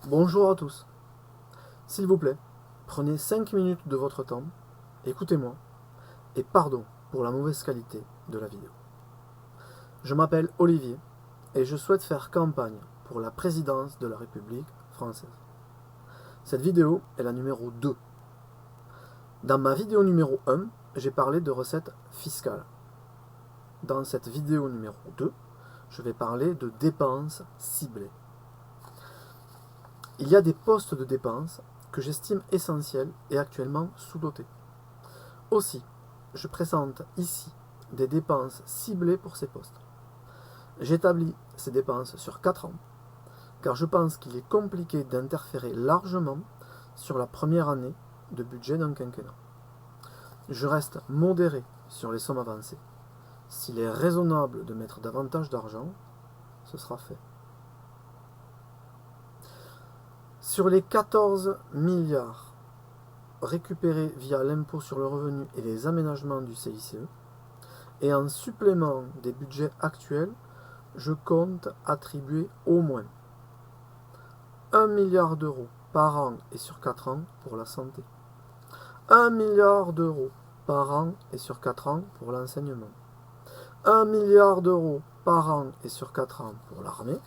Bonjour à tous. S'il vous plaît, prenez 5 minutes de votre temps, écoutez-moi, et pardon pour la mauvaise qualité de la vidéo. Je m'appelle Olivier et je souhaite faire campagne pour la présidence de la République française. Cette vidéo est la numéro 2. Dans ma vidéo numéro 1, j'ai parlé de recettes fiscales. Dans cette vidéo numéro 2, je vais parler de dépenses ciblées. Il y a des postes de dépenses que j'estime essentiels et actuellement sous-dotés. Aussi, je présente ici des dépenses ciblées pour ces postes. J'établis ces dépenses sur 4 ans, car je pense qu'il est compliqué d'interférer largement sur la première année de budget d'un quinquennat. Je reste modéré sur les sommes avancées. S'il est raisonnable de mettre davantage d'argent, ce sera fait. Sur les 14 milliards récupérés via l'impôt sur le revenu et les aménagements du CICE, et en supplément des budgets actuels, je compte attribuer au moins 1 milliard d'euros par an et sur 4 ans pour la santé, 1 milliard d'euros par an et sur 4 ans pour l'enseignement, 1 milliard d'euros par an et sur 4 ans pour l'armée,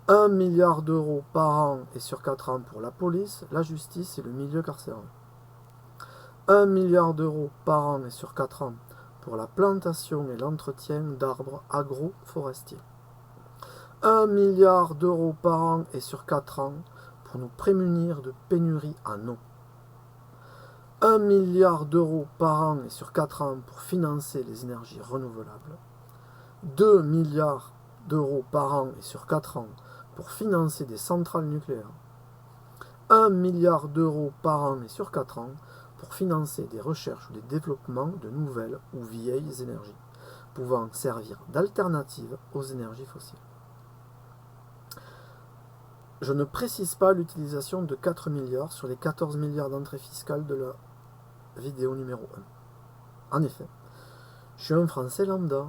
1 milliard d'euros par an et sur 4 ans pour la police, la justice et le milieu carcéral, 1 milliard d'euros par an et sur 4 ans pour la plantation et l'entretien d'arbres agro-forestiers, 1 milliard d'euros par an et sur 4 ans pour nous prémunir de pénurie en eau, 1 milliard d'euros par an et sur 4 ans pour financer les énergies renouvelables, 2 milliards d'euros par an et sur 4 ans pour financer des centrales nucléaires, 1 milliard d'euros par an et sur 4 ans pour financer des recherches ou des développements de nouvelles ou vieilles énergies, pouvant servir d'alternative aux énergies fossiles. Je ne précise pas l'utilisation de 4 milliards sur les 14 milliards d'entrées fiscales de la vidéo numéro 1. En effet, je suis un Français lambda.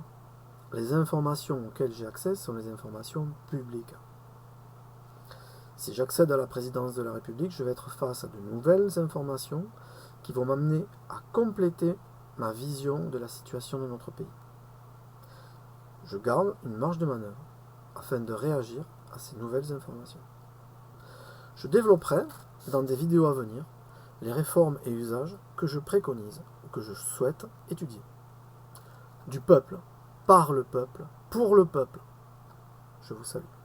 Les informations auxquelles j'ai accès sont les informations publiques. Si j'accède à la présidence de la République, je vais être face à de nouvelles informations qui vont m'amener à compléter ma vision de la situation de notre pays. Je garde une marge de manœuvre afin de réagir à ces nouvelles informations. Je développerai, dans des vidéos à venir, les réformes et usages que je préconise ou que je souhaite étudier. Du peuple, par le peuple, pour le peuple. Je vous salue.